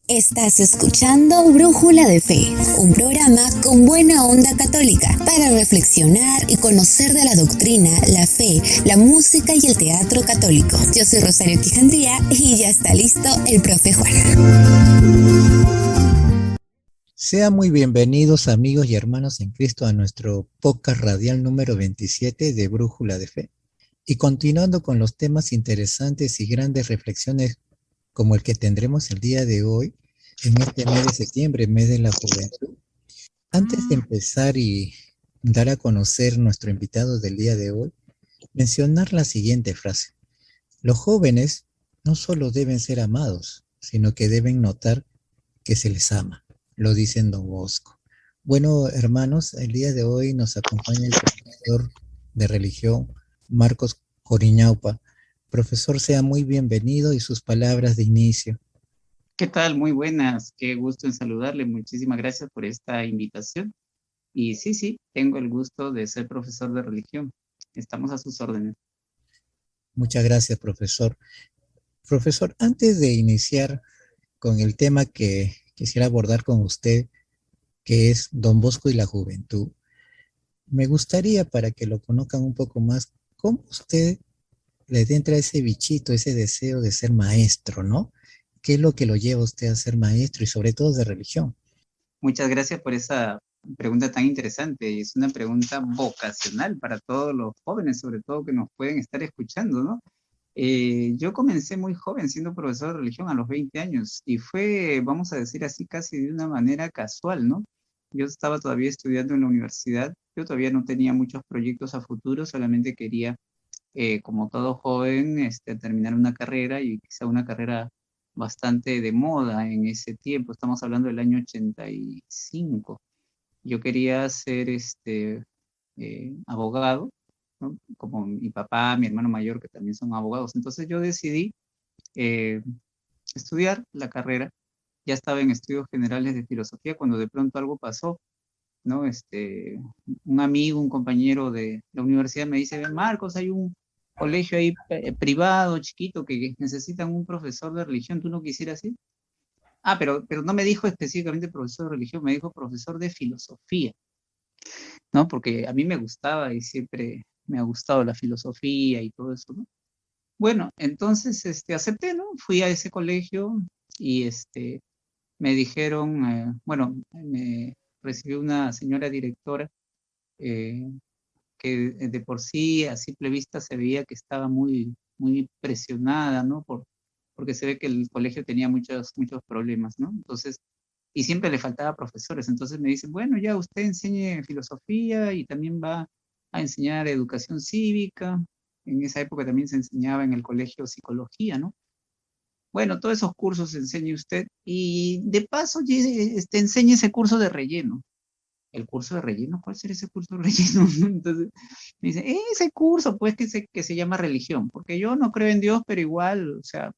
Estás escuchando Brújula de Fe, un programa con buena onda católica para reflexionar y conocer de la doctrina, la fe, la música y el teatro católico. Yo soy Rosario Quijandría y ya está listo el profe Juan. Sean muy bienvenidos amigos y hermanos en Cristo a nuestro podcast radial número 27 de Brújula de Fe. Y continuando con los temas interesantes y grandes reflexiones como el que tendremos el día de hoy, en este mes de septiembre, mes de la juventud. Antes de empezar y dar a conocer nuestro invitado del día de hoy, mencionar la siguiente frase. Los jóvenes no solo deben ser amados, sino que deben notar que se les ama. Lo dice Don Bosco. Bueno, hermanos, el día de hoy nos acompaña el profesor de religión, Marcos Coriñaupa. Profesor, sea muy bienvenido y sus palabras de inicio. ¿Qué tal? Muy buenas, qué gusto en saludarle. Muchísimas gracias por esta invitación. Y sí, tengo el gusto de ser profesor de religión. Estamos a sus órdenes. Muchas gracias, profesor. Profesor, antes de iniciar con el tema que quisiera abordar con usted, que es Don Bosco y la juventud, me gustaría, para que lo conozcan un poco más, cómo usted le entra ese bichito, ese deseo de ser maestro, ¿no? ¿Qué es lo que lo lleva a usted a ser maestro y sobre todo de religión? Muchas gracias por esa pregunta tan interesante. Y es una pregunta vocacional para todos los jóvenes, sobre todo que nos pueden estar escuchando, ¿no? Yo comencé muy joven siendo profesor de religión a los 20 años y fue, vamos a decir así, casi de una manera casual, ¿no? Yo estaba todavía estudiando en la universidad, yo todavía no tenía muchos proyectos a futuro, solamente quería, como todo joven, terminar una carrera y quizá una carrera bastante de moda en ese tiempo, estamos hablando del año 85. Yo quería ser abogado, ¿no? Como mi papá, mi hermano mayor, que también son abogados. Entonces yo decidí eh, estudiar la carrera. Ya estaba en estudios generales de filosofía cuando de pronto algo pasó, ¿no? Un amigo, un compañero de la universidad me dice, Marcos, hay un colegio ahí privado, chiquito, que necesitan un profesor de religión, ¿tú no quisieras ir? Ah, pero no me dijo específicamente profesor de religión, me dijo profesor de filosofía, ¿no? Porque a mí me gustaba y siempre me ha gustado la filosofía y todo eso, ¿no? Bueno, entonces acepté, ¿no? Fui a ese colegio y me dijeron, bueno, me recibió una señora directora eh, que de por sí a simple vista se veía que estaba muy presionada, ¿no? Porque se ve que el colegio tenía muchos problemas, ¿no? Entonces, y siempre le faltaba profesores. Entonces me dicen, bueno, ya usted enseñe filosofía y también va a enseñar educación cívica. En esa época también se enseñaba en el colegio psicología, ¿no? Bueno, todos esos cursos enseñe usted y de paso enseñe ese curso de relleno. ¿El curso de relleno? ¿Cuál será ese curso de relleno? Entonces me dice, ese curso pues que se llama religión, porque yo no creo en Dios, pero igual, o sea,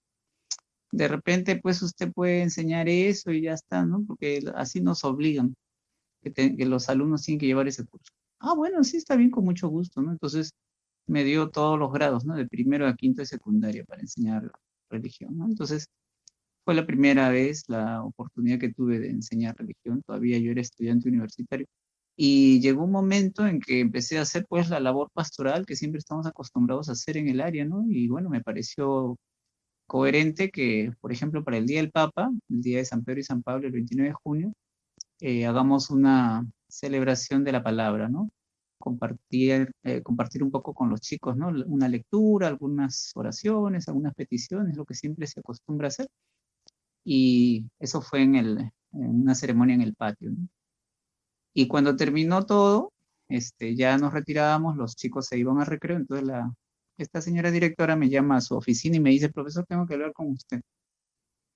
de repente pues usted puede enseñar eso y ya está, ¿no? Porque así nos obligan, que los alumnos tienen que llevar ese curso. Ah, bueno, sí, está bien, con mucho gusto, ¿no? Entonces me dio todos los grados, ¿no? De primero a quinto de secundaria para enseñar religión, ¿no? Entonces fue la primera vez, la oportunidad que tuve de enseñar religión, todavía yo era estudiante universitario. Y llegó un momento en que empecé a hacer pues la labor pastoral que siempre estamos acostumbrados a hacer en el área, ¿no? Y bueno, me pareció coherente que, por ejemplo, para el Día del Papa, el Día de San Pedro y San Pablo, el 29 de junio, hagamos una celebración de la palabra, ¿no? Compartir un poco con los chicos, ¿no? Una lectura, algunas oraciones, algunas peticiones, lo que siempre se acostumbra a hacer. Y eso fue en una ceremonia en el patio, ¿no? Y cuando terminó todo, ya nos retirábamos, los chicos se iban a recreo, entonces esta señora directora me llama a su oficina y me dice, profesor, tengo que hablar con usted.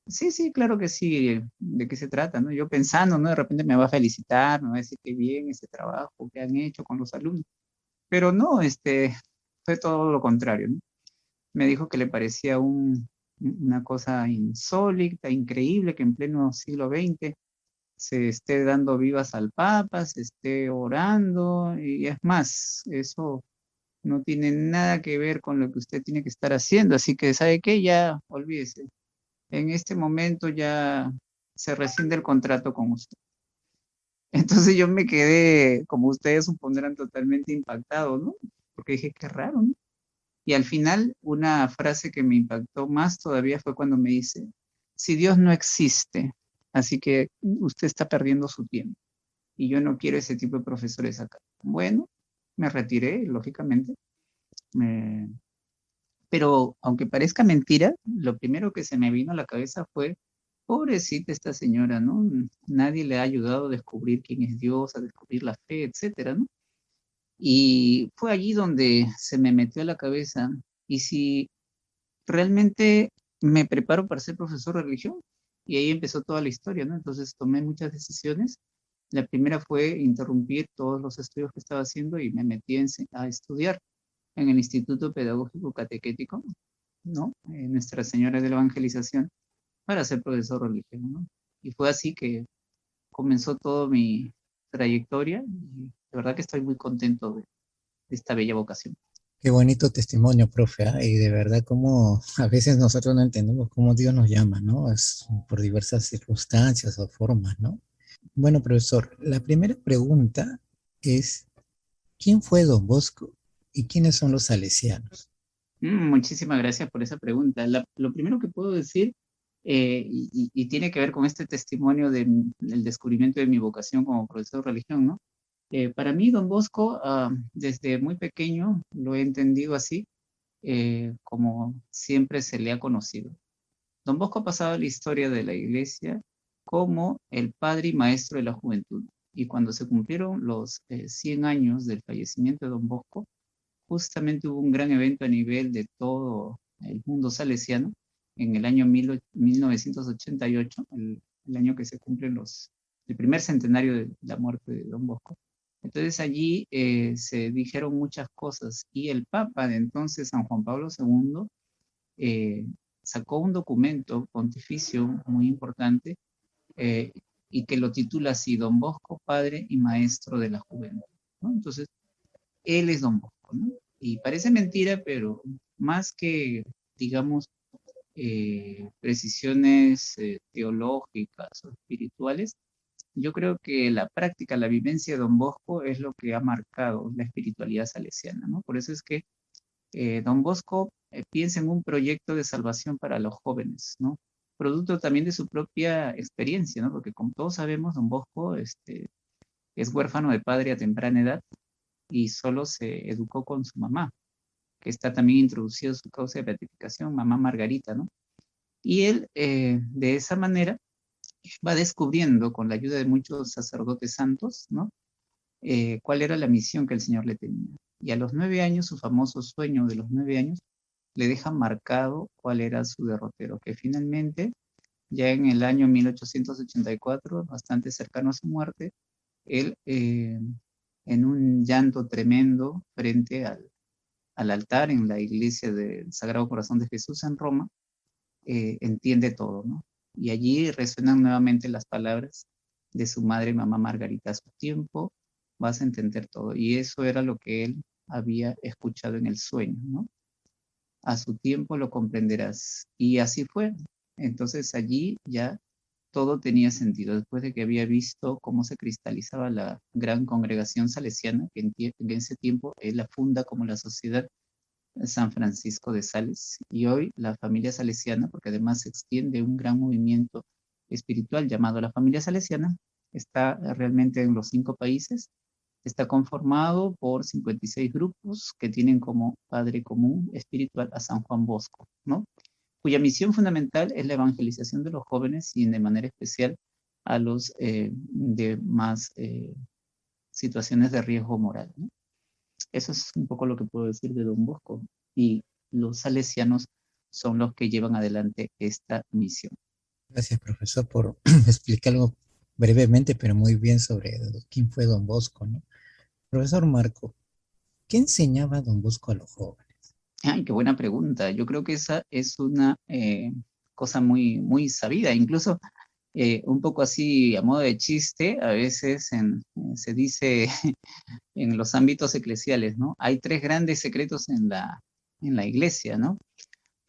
Sí, claro que sí, ¿de qué se trata, no? Yo pensando, ¿no? De repente me va a felicitar, me va a decir qué bien ese trabajo que han hecho con los alumnos. Pero no, fue todo lo contrario, ¿no? Me dijo que le parecía una cosa insólita, increíble, que en pleno siglo XX se esté dando vivas al Papa, se esté orando, y es más, eso no tiene nada que ver con lo que usted tiene que estar haciendo, así que, ¿sabe qué? Ya, olvídese. En este momento ya se rescinde el contrato con usted. Entonces yo me quedé, como ustedes supondrán, totalmente impactado, ¿no? Porque dije, qué raro, ¿no? Y al final, una frase que me impactó más todavía fue cuando me dice, si Dios no existe, así que usted está perdiendo su tiempo. Y yo no quiero ese tipo de profesores acá. Bueno, me retiré, lógicamente. Me- Pero aunque parezca mentira, lo primero que se me vino a la cabeza fue, pobrecita esta señora, ¿no? Nadie le ha ayudado a descubrir quién es Dios, a descubrir la fe, etcétera, ¿no? Y fue allí donde se me metió a la cabeza, ¿y si realmente me preparo para ser profesor de religión? Y ahí empezó toda la historia, ¿no? Entonces tomé muchas decisiones. La primera fue interrumpir todos los estudios que estaba haciendo y me metí a estudiar en el Instituto Pedagógico Catequético, ¿no? Nuestra Señora de la Evangelización, para ser profesor de religión, ¿no? Y fue así que comenzó toda mi trayectoria y de verdad que estoy muy contento de esta bella vocación. Qué bonito testimonio, profe, ¿ah? Y de verdad como a veces nosotros no entendemos cómo Dios nos llama, ¿no? Es por diversas circunstancias o formas, ¿no? Bueno, profesor, la primera pregunta es, ¿quién fue Don Bosco y quiénes son los salesianos? Muchísimas gracias por esa pregunta. Lo primero que puedo decir, y tiene que ver con este testimonio del descubrimiento de mi vocación como profesor de religión, ¿no? Para mí, Don Bosco, desde muy pequeño lo he entendido así, como siempre se le ha conocido. Don Bosco ha pasado a la historia de la iglesia como el padre y maestro de la juventud. Y cuando se cumplieron los 100 años del fallecimiento de Don Bosco, justamente hubo un gran evento a nivel de todo el mundo salesiano en el año 1988, el año que se cumplen el primer centenario de la muerte de Don Bosco. Entonces allí se dijeron muchas cosas y el Papa de entonces, San Juan Pablo II, eh, sacó un documento pontificio muy importante eh, y que lo titula así, Don Bosco, Padre y Maestro de la Juventud, ¿no? Entonces, él es Don Bosco, ¿no? Y parece mentira, pero más que, digamos, precisiones teológicas o espirituales, yo creo que la práctica, la vivencia de Don Bosco es lo que ha marcado la espiritualidad salesiana, ¿no? Por eso es que Don Bosco piensa en un proyecto de salvación para los jóvenes, ¿no? Producto también de su propia experiencia, ¿no? Porque como todos sabemos, Don Bosco es huérfano de padre a temprana edad y solo se educó con su mamá, que está también introducido en su causa de beatificación, mamá Margarita, ¿no? Y él, de esa manera, va descubriendo, con la ayuda de muchos sacerdotes santos, ¿no? Cuál era la misión que el Señor le tenía. Y a los 9 años, su famoso sueño de los 9 años, le deja marcado cuál era su derrotero, que finalmente, ya en el año 1884, bastante cercano a su muerte, él, en un llanto tremendo frente al altar en la iglesia del Sagrado Corazón de Jesús en Roma, entiende todo, ¿no? Y allí resuenan nuevamente las palabras de su madre, mamá Margarita, a su tiempo vas a entender todo. Y eso era lo que él había escuchado en el sueño, ¿no? A su tiempo lo comprenderás. Y así fue. Entonces allí ya todo tenía sentido. Después de que había visto cómo se cristalizaba la gran congregación salesiana, que en ese tiempo él la funda como la Sociedad San Francisco de Sales, y hoy la familia salesiana, porque además se extiende un gran movimiento espiritual llamado la familia salesiana, está realmente en los 5 países, está conformado por 56 grupos que tienen como padre común espiritual a San Juan Bosco, ¿no? Cuya misión fundamental es la evangelización de los jóvenes y de manera especial a los de más situaciones de riesgo moral, ¿no? Eso es un poco lo que puedo decir de Don Bosco. Y los salesianos son los que llevan adelante esta misión. Gracias, profesor, por explicarlo brevemente, pero muy bien sobre quién fue Don Bosco, ¿no? Profesor Marco, ¿qué enseñaba Don Bosco a los jóvenes? Ay, qué buena pregunta. Yo creo que esa es una cosa muy, muy sabida. Incluso un poco así a modo de chiste, a veces se dice en los ámbitos eclesiales, ¿no? Hay 3 grandes secretos en la iglesia, ¿no?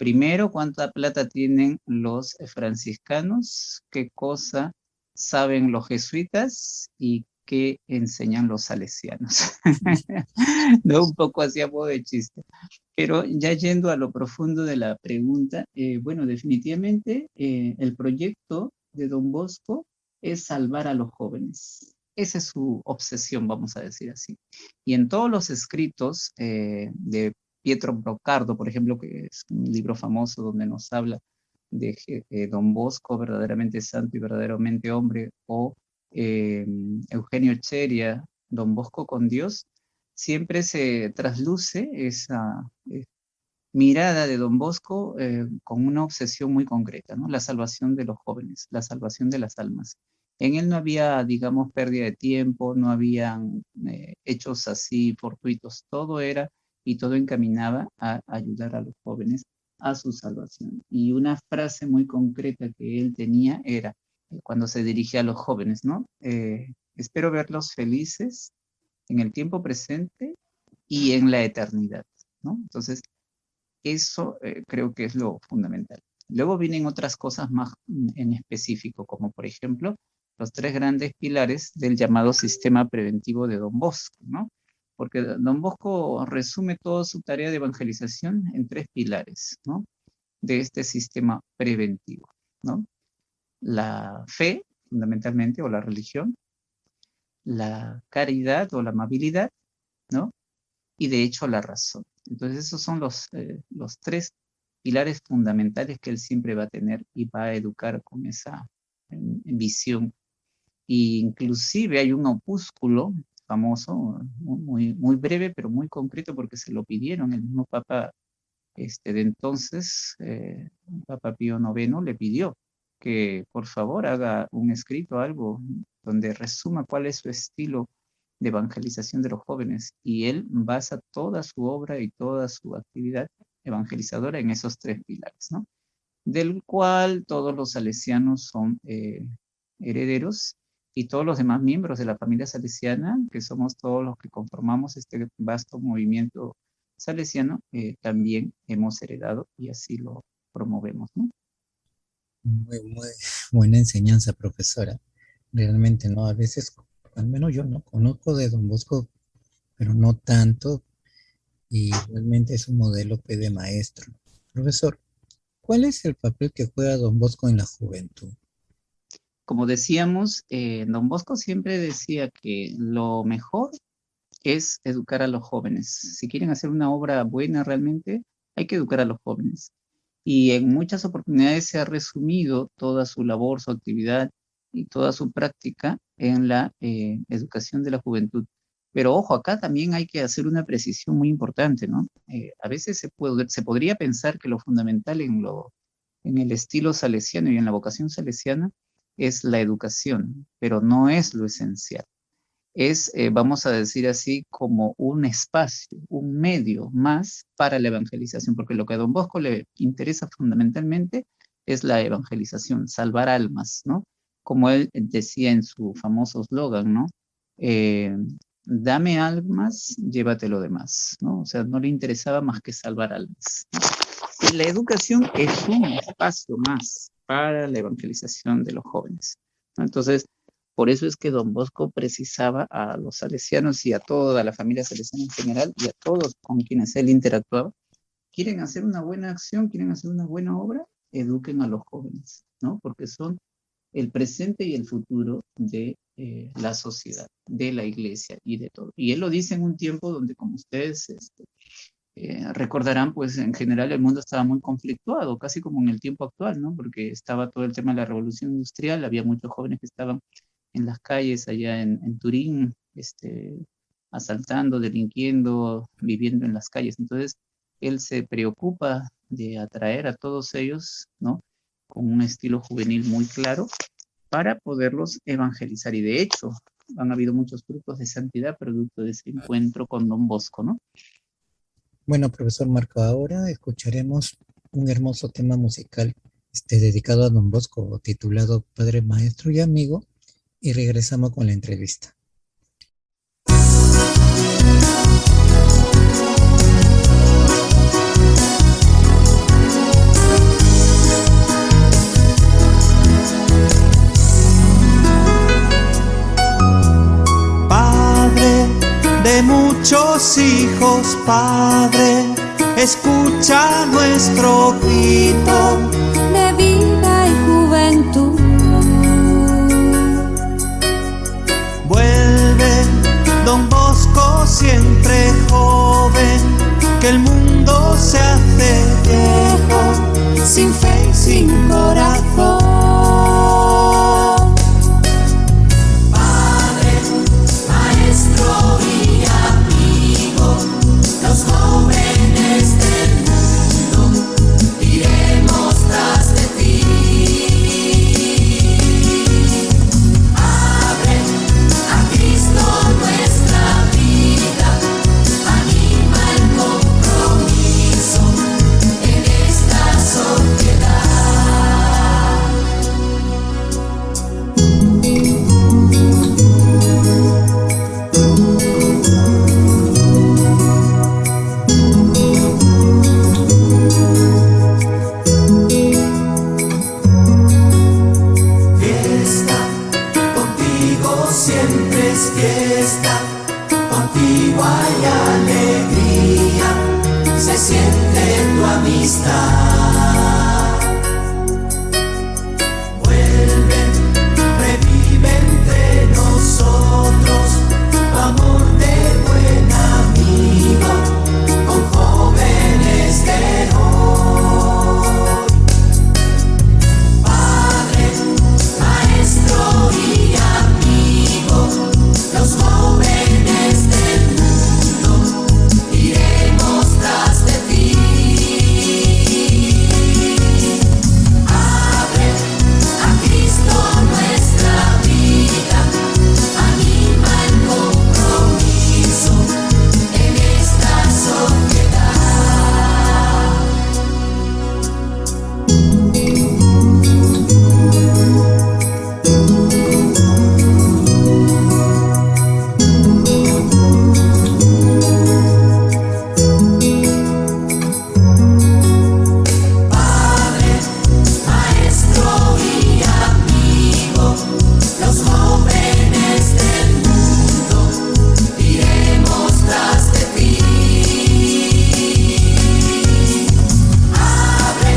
primero, ¿cuánta plata tienen los franciscanos? ¿Qué cosa saben los jesuitas? ¿Y qué enseñan los salesianos? No, un poco así a modo de chiste. Pero ya yendo a lo profundo de la pregunta, bueno, definitivamente el proyecto de Don Bosco es salvar a los jóvenes. Esa es su obsesión, vamos a decir así. Y en todos los escritos de Pietro Brocardo, por ejemplo, que es un libro famoso donde nos habla de Don Bosco, verdaderamente santo y verdaderamente hombre, o Eugenio Cheria, Don Bosco con Dios, siempre se trasluce esa mirada de Don Bosco con una obsesión muy concreta, ¿no? La salvación de los jóvenes, la salvación de las almas. En él no había, digamos, pérdida de tiempo, no habían hechos así fortuitos, todo era y todo encaminaba a ayudar a los jóvenes a su salvación. Y una frase muy concreta que él tenía era, cuando se dirigía a los jóvenes, ¿no? Espero verlos felices en el tiempo presente y en la eternidad, ¿no? Entonces, eso creo que es lo fundamental. Luego vienen otras cosas más en específico, como por ejemplo, los 3 grandes pilares del llamado sistema preventivo de Don Bosco, ¿no? Porque Don Bosco resume toda su tarea de evangelización en 3 pilares, ¿no? De este sistema preventivo, ¿no? La fe, fundamentalmente, o la religión, la caridad o la amabilidad, ¿no? Y de hecho la razón. Entonces esos son los 3 pilares fundamentales que él siempre va a tener y va a educar con esa visión. Y inclusive hay un opúsculo famoso, muy breve, pero muy concreto, porque se lo pidieron. El mismo Papa de entonces, Papa Pío IX, le pidió que por favor haga un escrito, algo donde resuma cuál es su estilo de evangelización de los jóvenes, y él basa toda su obra y toda su actividad evangelizadora en esos 3 pilares, ¿no? Del cual todos los salesianos son herederos, y todos los demás miembros de la familia salesiana, que somos todos los que conformamos este vasto movimiento salesiano, también hemos heredado y así lo promovemos, ¿no? Muy buena enseñanza, profesora. Realmente, ¿no? A veces, al menos yo no conozco de Don Bosco, pero no tanto, y realmente es un modelo de maestro. Profesor, ¿cuál es el papel que juega Don Bosco en la juventud? Como decíamos, Don Bosco siempre decía que lo mejor es educar a los jóvenes. Si quieren hacer una obra buena realmente, hay que educar a los jóvenes. Y en muchas oportunidades se ha resumido toda su labor, su actividad y toda su práctica en la educación de la juventud. Pero ojo, acá también hay que hacer una precisión muy importante, ¿no? A veces se podría pensar que lo fundamental en el estilo salesiano y en la vocación salesiana es la educación, pero no es lo esencial. Es, vamos a decir así, como un espacio, un medio más para la evangelización, porque lo que a Don Bosco le interesa fundamentalmente es la evangelización, salvar almas, ¿no? Como él decía en su famoso eslogan, ¿no? Dame almas, llévate lo demás, ¿no? O sea, no le interesaba más que salvar almas, ¿no? Y la educación es un espacio más para la evangelización de los jóvenes, ¿no? Entonces, por eso es que Don Bosco precisaba a los salesianos y a toda la familia salesiana en general y a todos con quienes él interactuaba. ¿Quieren hacer una buena acción? ¿Quieren hacer una buena obra? Eduquen a los jóvenes, ¿no? Porque son el presente y el futuro de la sociedad, de la iglesia y de todo. Y él lo dice en un tiempo donde, como ustedes recordarán, pues en general el mundo estaba muy conflictuado, casi como en el tiempo actual, ¿no? Porque estaba todo el tema de la revolución industrial, había muchos jóvenes que estaban en las calles allá en Turín, asaltando, delinquiendo, viviendo en las calles. Entonces, él se preocupa de atraer a todos ellos, ¿no? Con un estilo juvenil muy claro para poderlos evangelizar. Y de hecho, han habido muchos frutos de santidad producto de ese encuentro con Don Bosco, ¿no? Bueno, profesor Marco, ahora escucharemos un hermoso tema musical dedicado a Don Bosco, titulado Padre, Maestro y Amigo, y regresamos con la entrevista. de muchos hijos, Padre, escucha nuestro grito de vida y juventud. Vuelve, Don Bosco, siempre joven, que el mundo se hace viejo, sin fe y sin corazón. Padre, maestro y amigo, los jóvenes del mundo iremos tras de ti. Abre a Cristo nuestra vida, anima el compromiso en esta sociedad. Fiesta, contigo siempre es fiesta, contigo hay alegría, se siente tu amistad. Vuelve, revive entre nosotros tu amor de buen amigo, con jóvenes de hoy. Padre, maestro y amigo, los jóvenes del mundo iremos tras de ti. Abre a Cristo nuestra vida, anima el compromiso en esta sociedad. Padre, maestro y amigo, los jóvenes del mundo iremos tras de ti. Abre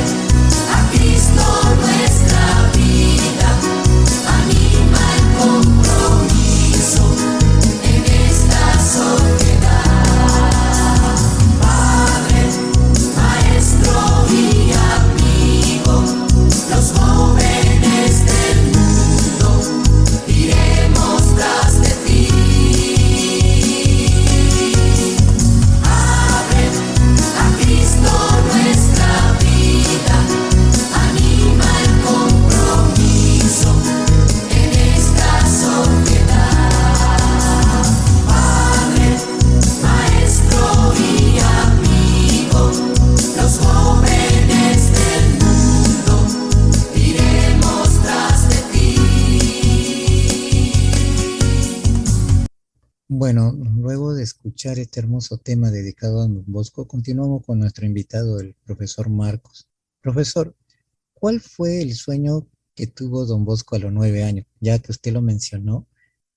a Cristo nuestra vida, anima el compromiso en esta sociedad. Padre, maestro y amigo, los jóvenes del mundo iremos tras de ti. Abre a Cristo nuestra vida, anima el compromiso en esta sociedad. Padre, maestro y amigo, los jóvenes del mundo iremos tras de ti. Bueno, luego de escuchar este hermoso tema dedicado a Don Bosco, continuamos con nuestro invitado, el profesor Marcos. Profesor, ¿cuál fue el sueño que tuvo Don Bosco a los 9 años? Ya que usted lo mencionó,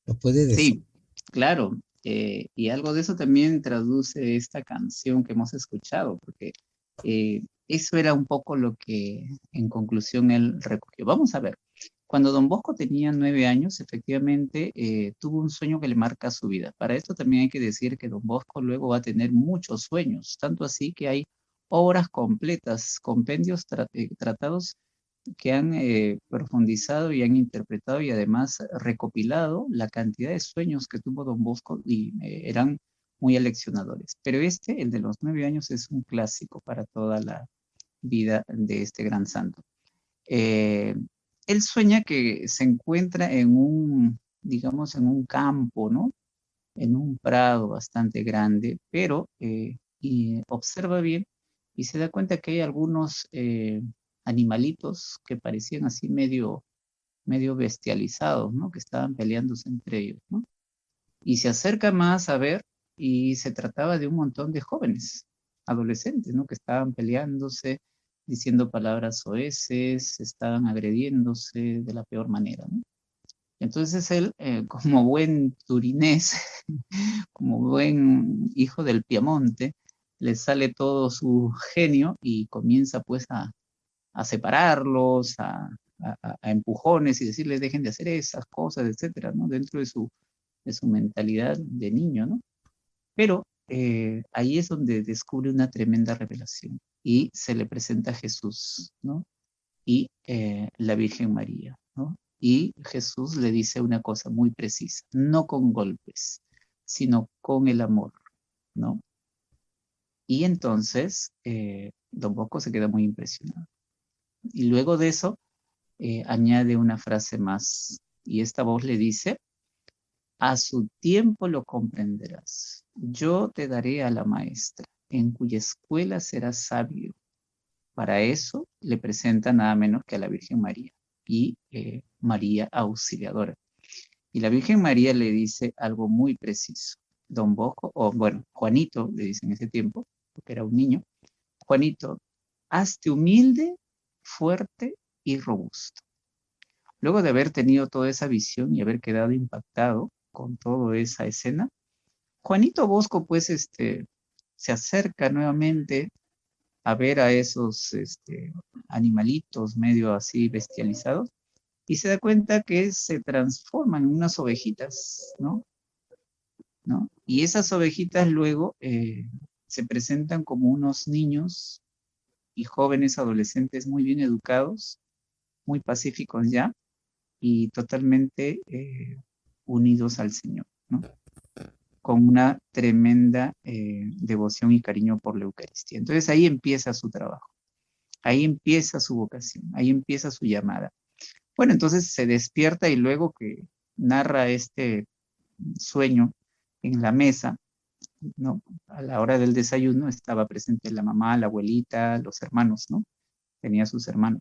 ¿lo puede decir? Sí, claro. Y algo de eso también traduce esta canción que hemos escuchado, porque eso era un poco lo que en conclusión él recogió. Vamos a ver, cuando Don Bosco tenía 9 años, efectivamente tuvo un sueño que le marca su vida. Para esto también hay que decir que Don Bosco luego va a tener muchos sueños, tanto así que hay obras completas, compendios, tratados que han profundizado y han interpretado y además recopilado la cantidad de sueños que tuvo Don Bosco y eran muy aleccionadores. Pero el de los 9 años, es un clásico para toda la vida de este gran santo. Él sueña que se encuentra en digamos, en un campo, ¿no? En un prado bastante grande, pero y observa bien y se da cuenta que hay algunos animalitos que parecían así medio bestializados, ¿no? Que estaban peleándose entre ellos, ¿no? Y se acerca más a ver y se trataba de un montón de jóvenes, adolescentes, ¿no? Que estaban peleándose, diciendo palabras soeces, estaban agrediéndose de la peor manera, ¿no? Entonces él, como buen turinés, como buen hijo del Piamonte, le sale todo su genio y comienza pues a separarlos, a empujones y decirles dejen de hacer esas cosas, etcétera, ¿no? Dentro de su mentalidad de niño, ¿no? Pero ahí es donde descubre una tremenda revelación y se le presenta a Jesús, ¿no? Y la Virgen María, ¿no? Y Jesús le dice una cosa muy precisa, no con golpes, sino con el amor, ¿no? Y entonces Don Bosco se queda muy impresionado. Y luego de eso añade una frase más, y esta voz le dice, a su tiempo lo comprenderás. Yo te daré a la maestra, en cuya escuela serás sabio. Para eso le presenta nada menos que a la Virgen María y María Auxiliadora. Y la Virgen María le dice algo muy preciso. Don Bosco, o bueno, Juanito, le dice en ese tiempo, porque era un niño, Juanito, hazte humilde, fuerte y robusto. Luego de haber tenido toda esa visión y haber quedado impactado con toda esa escena, Juanito Bosco pues se acerca nuevamente a ver a esos animalitos medio así bestializados y se da cuenta que se transforman en unas ovejitas, ¿no? Y esas ovejitas luego se presentan como unos niños y jóvenes adolescentes muy bien educados, muy pacíficos ya y totalmente unidos al Señor, ¿no? Con una tremenda devoción y cariño por la Eucaristía. Entonces ahí empieza su trabajo, ahí empieza su vocación, ahí empieza su llamada. Bueno, entonces se despierta y luego que narra este sueño en la mesa, ¿no? A la hora del desayuno estaba presente la mamá, la abuelita, los hermanos, ¿no? Tenía sus hermanos.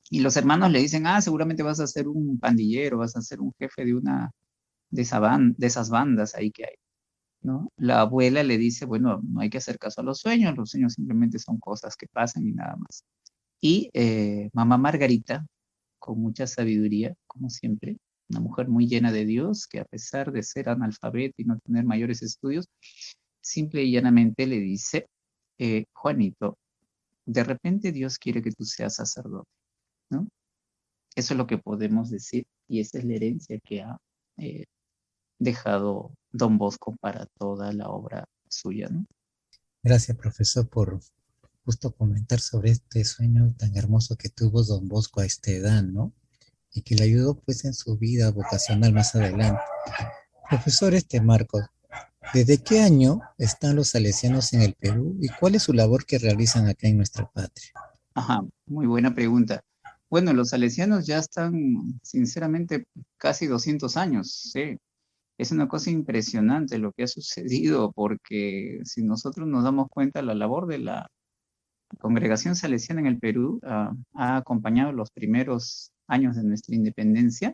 Y los hermanos le dicen, seguramente vas a ser un pandillero, vas a ser un jefe de esas bandas ahí que hay, ¿no? La abuela le dice, bueno, no hay que hacer caso a los sueños simplemente son cosas que pasan y nada más. Y mamá Margarita, con mucha sabiduría, como siempre, una mujer muy llena de Dios, que a pesar de ser analfabeta y no tener mayores estudios, simple y llanamente le dice, Juanito, de repente Dios quiere que tú seas sacerdote, ¿no? Eso es lo que podemos decir y esa es la herencia que ha dejado Don Bosco para toda la obra suya, ¿no? Gracias, profesor, por justo comentar sobre este sueño tan hermoso que tuvo Don Bosco a esta edad, ¿no? Y que le ayudó pues en su vida vocacional más adelante. Profesor Marcos, ¿desde qué año están los salesianos en el Perú y cuál es su labor que realizan acá en nuestra patria? Ajá, muy buena pregunta. Bueno, los salesianos ya están, sinceramente, casi 200 años, sí. Es una cosa impresionante lo que ha sucedido, porque si nosotros nos damos cuenta, la labor de la congregación salesiana en el Perú ha acompañado los primeros años de nuestra independencia.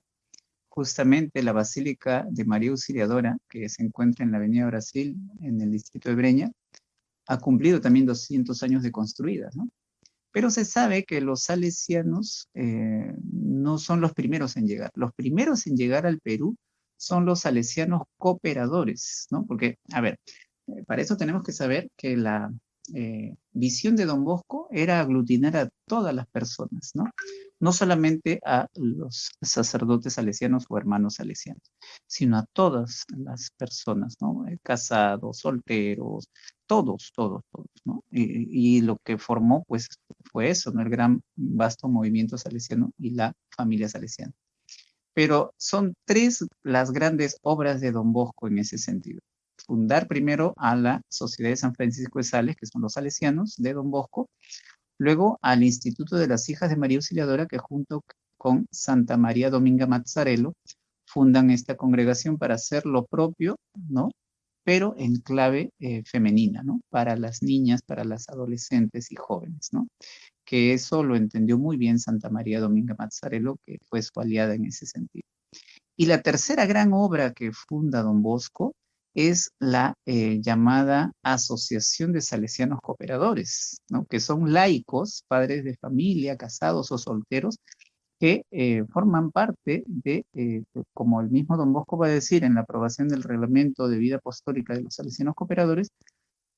Justamente la Basílica de María Auxiliadora, que se encuentra en la Avenida Brasil, en el distrito de Breña, ha cumplido también 200 años de construida, ¿no? Pero se sabe que los salesianos no son los primeros en llegar. Los primeros en llegar al Perú son los salesianos cooperadores, ¿no? Porque, a ver, para eso tenemos que saber que la visión de Don Bosco era aglutinar a todas las personas, ¿no? No solamente a los sacerdotes salesianos o hermanos salesianos, sino a todas las personas, ¿no? Casados, solteros, todos, ¿no? Y lo que formó, pues, fue eso, ¿no? El gran, vasto movimiento salesiano y la familia salesiana. Pero son tres las grandes obras de Don Bosco en ese sentido. Fundar primero a la Sociedad de San Francisco de Sales, que son los salesianos de Don Bosco, luego al Instituto de las Hijas de María Auxiliadora, que junto con Santa María Dominga Mazzarello fundan esta congregación para hacer lo propio, ¿no? Pero en clave femenina, ¿no? Para las niñas, para las adolescentes y jóvenes, ¿no? Que eso lo entendió muy bien Santa María Dominga Mazzarello, que fue su aliada en ese sentido. Y la tercera gran obra que funda Don Bosco es la llamada Asociación de Salesianos Cooperadores, ¿no? Que son laicos, padres de familia, casados o solteros, que forman parte como el mismo Don Bosco va a decir en la aprobación del reglamento de vida apostólica de los salesianos cooperadores,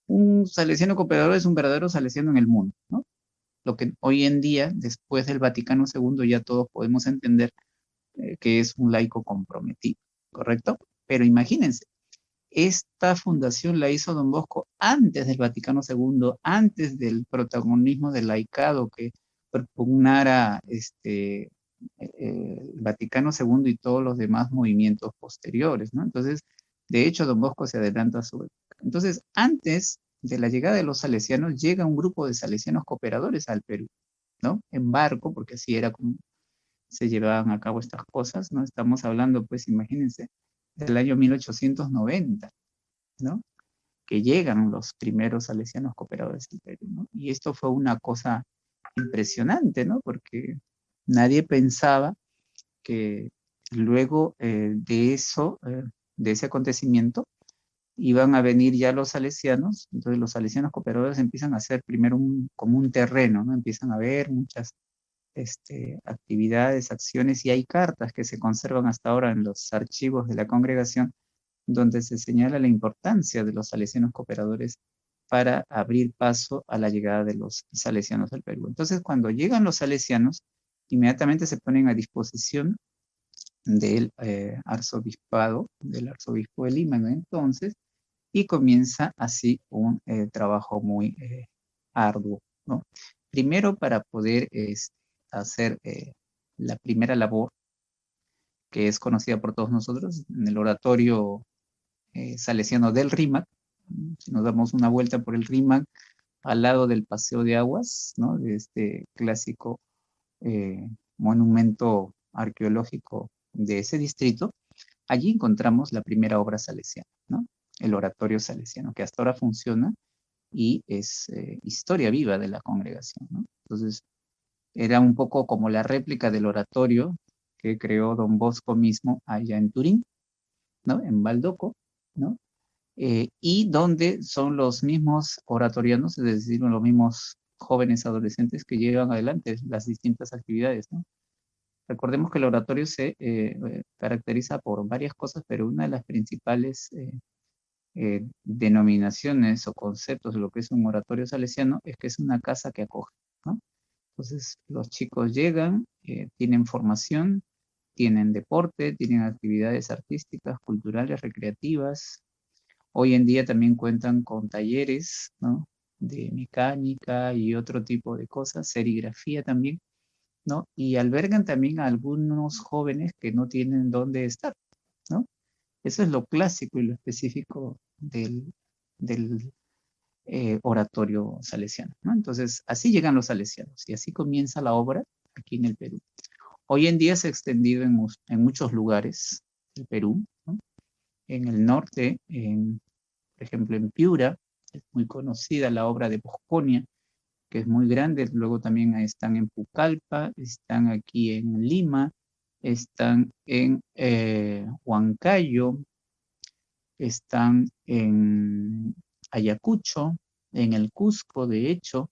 un salesiano cooperador es un verdadero salesiano en el mundo, ¿no? Lo que hoy en día, después del Vaticano II, ya todos podemos entender que es un laico comprometido, ¿correcto? Pero imagínense, esta fundación la hizo Don Bosco antes del Vaticano II, antes del protagonismo del laicado que propugnara el Vaticano II y todos los demás movimientos posteriores, ¿no? Entonces, de hecho, Don Bosco se adelanta a su época. Entonces, antes de la llegada de los salesianos, llega un grupo de salesianos cooperadores al Perú, ¿no? En barco, porque así era como se llevaban a cabo estas cosas, ¿no? Estamos hablando, pues, imagínense, del año 1890, ¿no? Que llegan los primeros salesianos cooperadores del Perú, ¿no? Y esto fue una cosa impresionante, ¿no? Porque nadie pensaba que luego de eso, de ese acontecimiento, iban a venir ya los salesianos. Entonces los salesianos cooperadores empiezan a hacer primero como un terreno, ¿no? Empiezan a ver muchas actividades, acciones, y hay cartas que se conservan hasta ahora en los archivos de la congregación donde se señala la importancia de los salesianos cooperadores para abrir paso a la llegada de los salesianos al Perú. Entonces, cuando llegan los salesianos, inmediatamente se ponen a disposición del arzobispado, del arzobispo de Lima, ¿no? Entonces, y comienza así un trabajo muy arduo, ¿no? Primero, para poder hacer la primera labor, que es conocida por todos nosotros, en el oratorio salesiano del RIMAC. Si nos damos una vuelta por el RIMAC, al lado del Paseo de Aguas, ¿no? De este clásico monumento arqueológico de ese distrito, allí encontramos la primera obra salesiana, ¿no? El oratorio salesiano, que hasta ahora funciona y es historia viva de la congregación, ¿no? Entonces, era un poco como la réplica del oratorio que creó Don Bosco mismo allá en Turín, ¿no? En Baldoco, ¿no? Y donde son los mismos oratorianos, es decir, los mismos jóvenes adolescentes que llevan adelante las distintas actividades, ¿no? Recordemos que el oratorio se caracteriza por varias cosas, pero una de las principales denominaciones o conceptos de lo que es un oratorio salesiano es que es una casa que acoge, ¿no? Entonces, los chicos llegan, tienen formación, tienen deporte, tienen actividades artísticas, culturales, recreativas. Hoy en día también cuentan con talleres, ¿no? De mecánica y otro tipo de cosas, serigrafía también, ¿no? Y albergan también a algunos jóvenes que no tienen dónde estar, ¿no? Eso es lo clásico y lo específico del oratorio salesiano, ¿no? Entonces, así llegan los salesianos y así comienza la obra aquí en el Perú. Hoy en día se ha extendido en muchos lugares del Perú, ¿no? En el norte, por ejemplo, en Piura, es muy conocida la obra de Bosconia, que es muy grande. Luego también están en Pucallpa, están aquí en Lima, están en Huancayo, están en Ayacucho, en el Cusco, de hecho,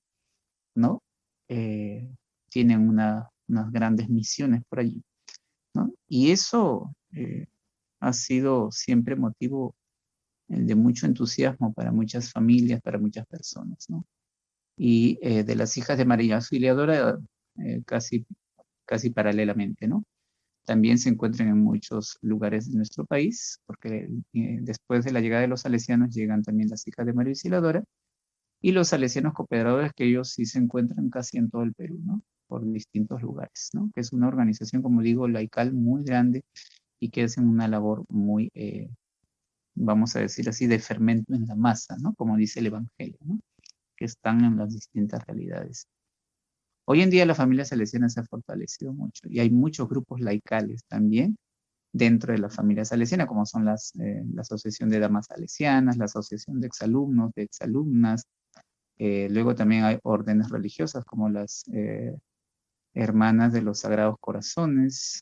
¿no? Tienen unas grandes misiones por allí, ¿no? Y eso ha sido siempre motivo de mucho entusiasmo para muchas familias, para muchas personas, ¿no? Y de las hijas de María Auxiliadora, casi paralelamente, ¿no? También se encuentran en muchos lugares de nuestro país, porque después de la llegada de los salesianos llegan también las hijas de María Auxiliadora y los salesianos cooperadores, que ellos sí se encuentran casi en todo el Perú, ¿no? Por distintos lugares, ¿no? Que es una organización, como digo, laical muy grande y que hacen una labor muy, vamos a decir así, de fermento en la masa, ¿no? Como dice el Evangelio, ¿no? Que están en las distintas realidades. Hoy en día la familia salesiana se ha fortalecido mucho y hay muchos grupos laicales también dentro de la familia salesiana, como son la Asociación de Damas Salesianas, la Asociación de Exalumnos, de Exalumnas. Luego también hay órdenes religiosas como las Hermanas de los Sagrados Corazones.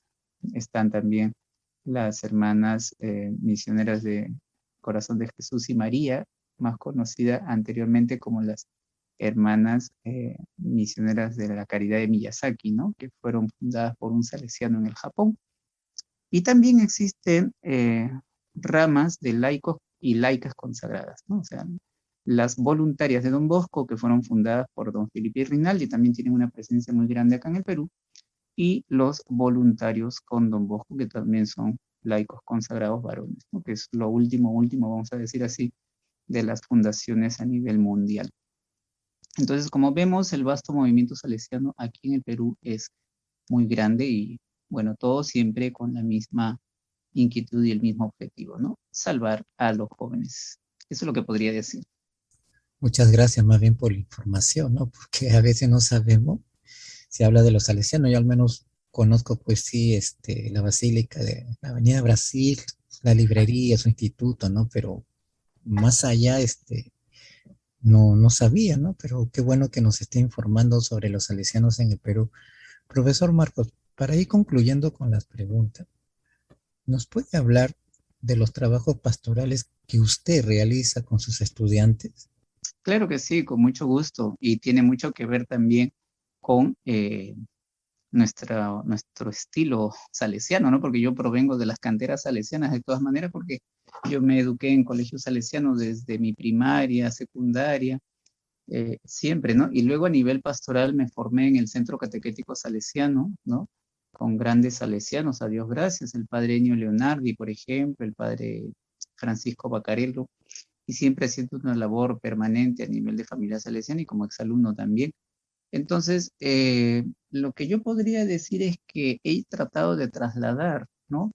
Están también las Hermanas Misioneras de Corazón de Jesús y María, más conocida anteriormente como las hermanas misioneras de la Caridad de Miyazaki, ¿no? Que fueron fundadas por un salesiano en el Japón. Y también existen ramas de laicos y laicas consagradas, ¿no? O sea, las voluntarias de Don Bosco, que fueron fundadas por Don Felipe Rinaldi, también tienen una presencia muy grande acá en el Perú, y los voluntarios con Don Bosco, que también son laicos consagrados varones, ¿no? Que es lo último, vamos a decir así, de las fundaciones a nivel mundial. Entonces, como vemos, el vasto movimiento salesiano aquí en el Perú es muy grande y, bueno, todo siempre con la misma inquietud y el mismo objetivo, ¿no? Salvar a los jóvenes. Eso es lo que podría decir. Muchas gracias más bien por la información, ¿no? Porque a veces no sabemos. Se habla de los salesianos, yo al menos conozco, pues sí, la Basílica de la Avenida Brasil, la librería, su instituto, ¿no? Pero más allá, no sabía, ¿no? Pero qué bueno que nos esté informando sobre los salesianos en el Perú. Profesor Marcos, para ir concluyendo con las preguntas, ¿nos puede hablar de los trabajos pastorales que usted realiza con sus estudiantes? Claro que sí, con mucho gusto. Y tiene mucho que ver también con nuestro estilo salesiano, ¿no? Porque yo provengo de las canteras salesianas de todas maneras, porque yo me eduqué en colegios salesianos desde mi primaria, secundaria, siempre, ¿no? Y luego a nivel pastoral me formé en el Centro Catequético Salesiano, ¿no? Con grandes salesianos, a Dios gracias, el padre Ennio Leonardi, por ejemplo, el padre Francisco Bacarello, y siempre haciendo una labor permanente a nivel de familia salesiana y como exalumno también. Entonces, lo que yo podría decir es que he tratado de trasladar, ¿no?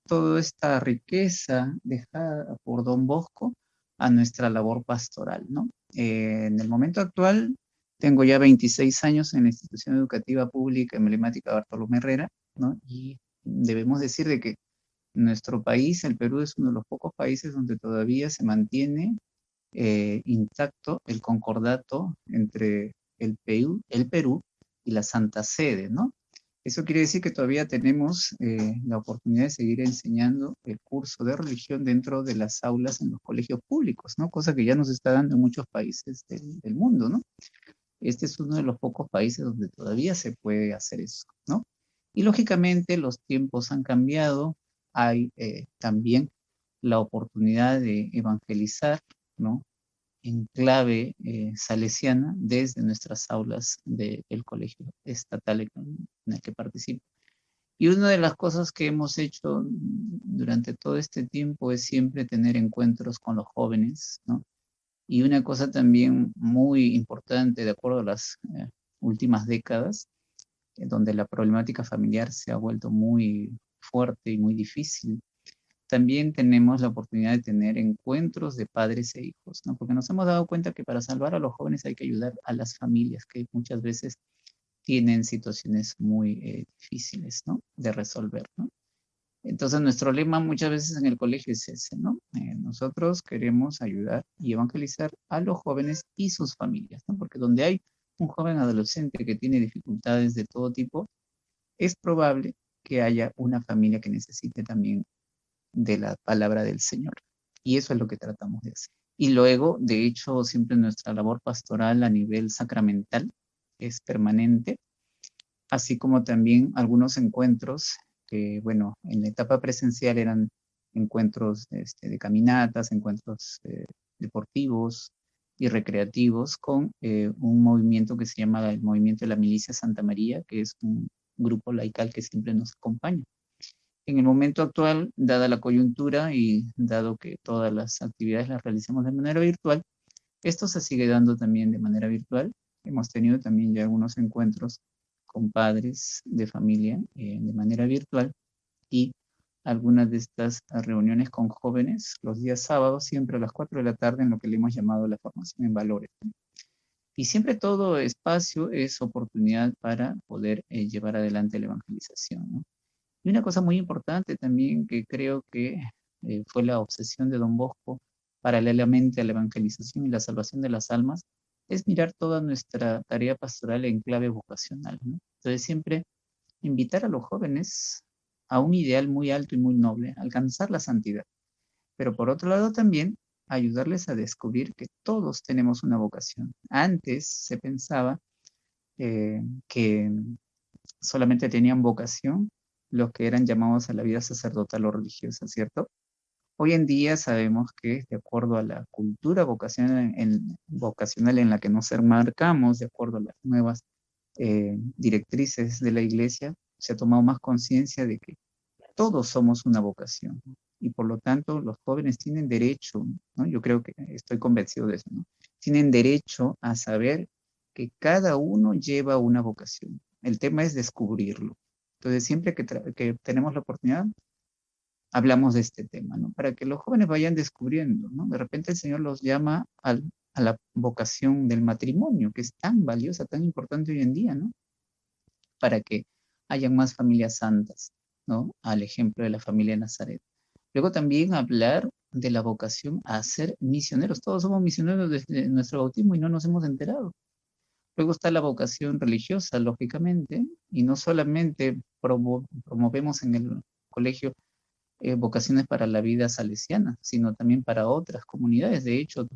Toda esta riqueza dejada por Don Bosco a nuestra labor pastoral, ¿no? En el momento actual, tengo ya 26 años en la institución educativa pública emblemática Bartolomé Herrera, ¿no? Y debemos decir de que nuestro país, el Perú, es uno de los pocos países donde todavía se mantiene intacto el concordato entre el Perú y la Santa Sede, ¿no? Eso quiere decir que todavía tenemos la oportunidad de seguir enseñando el curso de religión dentro de las aulas en los colegios públicos, ¿no? Cosa que ya nos está dando en muchos países del mundo, ¿no? Este es uno de los pocos países donde todavía se puede hacer eso, ¿no? Y lógicamente los tiempos han cambiado, hay también la oportunidad de evangelizar, ¿no? En clave salesiana desde nuestras aulas del colegio estatal en el que participo. Y una de las cosas que hemos hecho durante todo este tiempo es siempre tener encuentros con los jóvenes, ¿no? Y una cosa también muy importante, de acuerdo a las últimas décadas, donde la problemática familiar se ha vuelto muy fuerte y muy difícil, también tenemos la oportunidad de tener encuentros de padres e hijos, ¿no? Porque nos hemos dado cuenta que para salvar a los jóvenes hay que ayudar a las familias, que muchas veces tienen situaciones muy difíciles, ¿no? De resolver, ¿no? Entonces, nuestro lema muchas veces en el colegio es ese, ¿no? Nosotros queremos ayudar y evangelizar a los jóvenes y sus familias, ¿no? Porque donde hay un joven adolescente que tiene dificultades de todo tipo, es probable que haya una familia que necesite también de la palabra del Señor. Y eso es lo que tratamos de hacer. Y luego, de hecho, siempre nuestra labor pastoral a nivel sacramental es permanente, así como también algunos encuentros que, bueno, en la etapa presencial eran encuentros de caminatas, encuentros deportivos y recreativos con un movimiento que se llama el Movimiento de la Milicia Santa María, que es un grupo laical que siempre nos acompaña. En el momento actual, dada la coyuntura y dado que todas las actividades las realizamos de manera virtual, esto se sigue dando también de manera virtual. Hemos tenido también ya algunos encuentros con padres de familia de manera virtual y algunas de estas reuniones con jóvenes los días sábados, siempre a las 4 de la tarde, en lo que le hemos llamado la formación en valores. Y siempre todo espacio es oportunidad para poder llevar adelante la evangelización, ¿no? Y una cosa muy importante también que creo que fue la obsesión de Don Bosco paralelamente a la evangelización y la salvación de las almas, es mirar toda nuestra tarea pastoral en clave vocacional, ¿no? Entonces siempre invitar a los jóvenes a un ideal muy alto y muy noble, alcanzar la santidad. Pero por otro lado también ayudarles a descubrir que todos tenemos una vocación. Antes se pensaba que solamente tenían vocación los que eran llamados a la vida sacerdotal o religiosa, ¿cierto? Hoy en día sabemos que de acuerdo a la cultura vocacional en la que nos enmarcamos, de acuerdo a las nuevas directrices de la Iglesia, se ha tomado más conciencia de que todos somos una vocación, ¿no? Y por lo tanto los jóvenes tienen derecho, ¿no? Yo creo que estoy convencido de eso, ¿no? Tienen derecho a saber que cada uno lleva una vocación. El tema es descubrirlo. Entonces, siempre que tenemos la oportunidad, hablamos de este tema, ¿no? Para que los jóvenes vayan descubriendo, ¿no? De repente el Señor los llama a la vocación del matrimonio, que es tan valiosa, tan importante hoy en día, ¿no? Para que hayan más familias santas, ¿no? Al ejemplo de la familia de Nazaret. Luego también hablar de la vocación a ser misioneros. Todos somos misioneros desde nuestro bautismo y no nos hemos enterado. Luego está la vocación religiosa, lógicamente, y no solamente promovemos en el colegio vocaciones para la vida salesiana, sino también para otras comunidades. De hecho,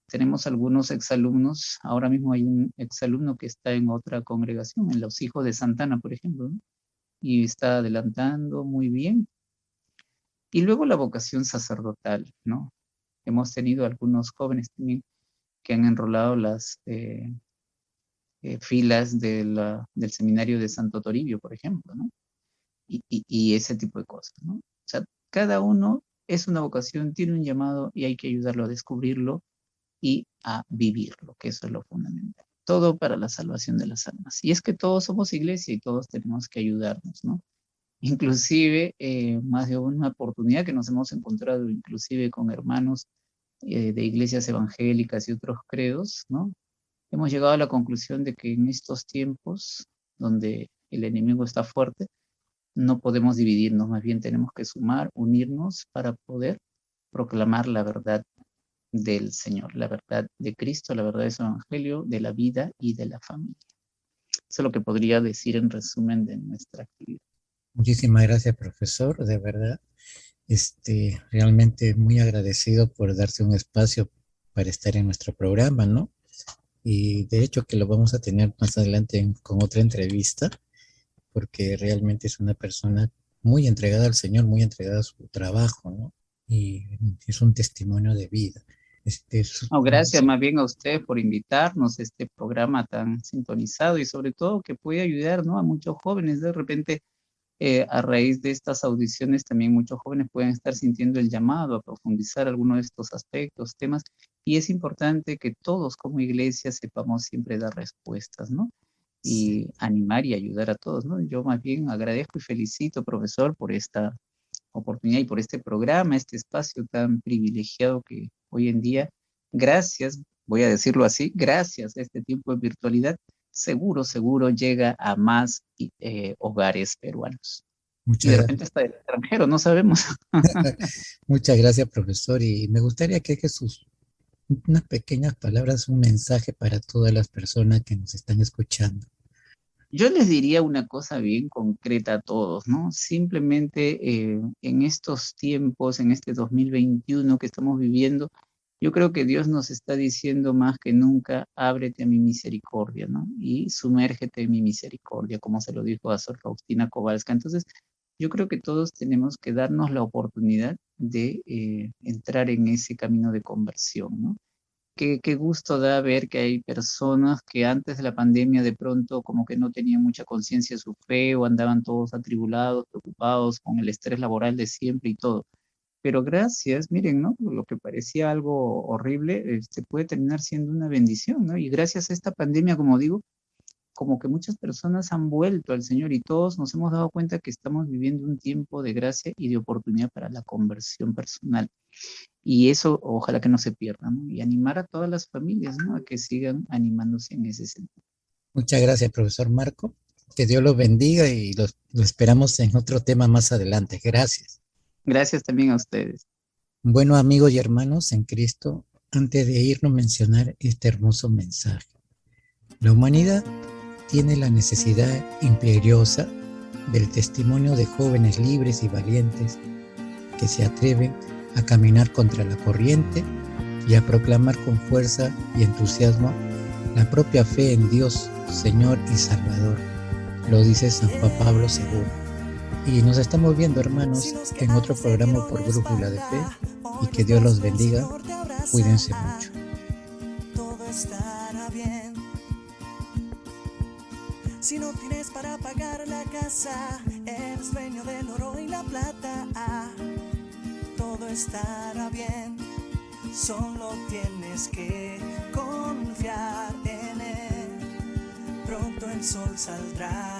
tenemos algunos exalumnos, ahora mismo hay un exalumno que está en otra congregación, en los Hijos de Santana, por ejemplo, ¿no? Y está adelantando muy bien. Y luego la vocación sacerdotal, ¿no? Hemos tenido algunos jóvenes también que han enrolado las filas del seminario de Santo Toribio, por ejemplo, ¿no? Y ese tipo de cosas, ¿no? O sea, cada uno es una vocación, tiene un llamado y hay que ayudarlo a descubrirlo y a vivirlo, que eso es lo fundamental. Todo para la salvación de las almas. Y es que todos somos iglesia y todos tenemos que ayudarnos, ¿no? Inclusive, más de una oportunidad que nos hemos encontrado, inclusive con hermanos de iglesias evangélicas y otros credos, ¿no? Hemos llegado a la conclusión de que en estos tiempos, donde el enemigo está fuerte, no podemos dividirnos, más bien tenemos que sumar, unirnos para poder proclamar la verdad del Señor, la verdad de Cristo, la verdad de su evangelio, de la vida y de la familia. Eso es lo que podría decir en resumen de nuestra actividad. Muchísimas gracias, profesor, de verdad. Realmente muy agradecido por darse un espacio para estar en nuestro programa, ¿no? Y de hecho que lo vamos a tener más adelante con otra entrevista, porque realmente es una persona muy entregada al Señor, muy entregada a su trabajo, ¿no? Y es un testimonio de vida. Gracias más bien a usted por invitarnos a este programa tan sintonizado y sobre todo que puede ayudar, ¿no? A muchos jóvenes. De repente, a raíz de estas audiciones, también muchos jóvenes pueden estar sintiendo el llamado a profundizar algunos de estos aspectos, temas, y es importante que todos como iglesia sepamos siempre dar respuestas, ¿no? Y animar y ayudar a todos, ¿no? Yo más bien agradezco y felicito, profesor, por esta oportunidad y por este programa, este espacio tan privilegiado que hoy en día, gracias, voy a decirlo así, gracias a este tiempo de virtualidad, seguro llega a más hogares peruanos. Y de repente hasta del extranjero, no sabemos. Muchas gracias, profesor, y me gustaría que unas pequeñas palabras, un mensaje para todas las personas que nos están escuchando. Yo les diría una cosa bien concreta a todos, ¿no? Simplemente en estos tiempos, en este 2021 que estamos viviendo, yo creo que Dios nos está diciendo más que nunca, ábrete a mi misericordia, ¿no? Y sumérgete en mi misericordia, como se lo dijo a Sor Faustina Kowalska. Entonces, yo creo que todos tenemos que darnos la oportunidad de entrar en ese camino de conversión, ¿no? Qué gusto da ver que hay personas que antes de la pandemia de pronto como que no tenían mucha conciencia de su fe o andaban todos atribulados, preocupados con el estrés laboral de siempre y todo. Pero gracias, miren, ¿no? Lo que parecía algo horrible puede terminar siendo una bendición, ¿no? Y gracias a esta pandemia, como digo, como que muchas personas han vuelto al Señor y todos nos hemos dado cuenta que estamos viviendo un tiempo de gracia y de oportunidad para la conversión personal. Y eso ojalá que no se pierda, ¿no? Y animar a todas las familias, ¿no? A que sigan animándose en ese sentido. Muchas gracias, profesor Marco. Que Dios los bendiga y lo esperamos en otro tema más adelante. Gracias. Gracias también a ustedes. Bueno, amigos y hermanos en Cristo, antes de irnos a mencionar este hermoso mensaje. La humanidad tiene la necesidad imperiosa del testimonio de jóvenes libres y valientes que se atreven a caminar contra la corriente y a proclamar con fuerza y entusiasmo la propia fe en Dios, Señor y Salvador. Lo dice San Juan Pablo II. Y nos estamos viendo, hermanos, en otro programa por Brújula de Fe, y que Dios los bendiga. Cuídense mucho. Todo estará bien. Si no tienes para pagar la casa, eres dueño del oro y la plata. Todo estará bien. Solo tienes que confiar en Él. Pronto el sol saldrá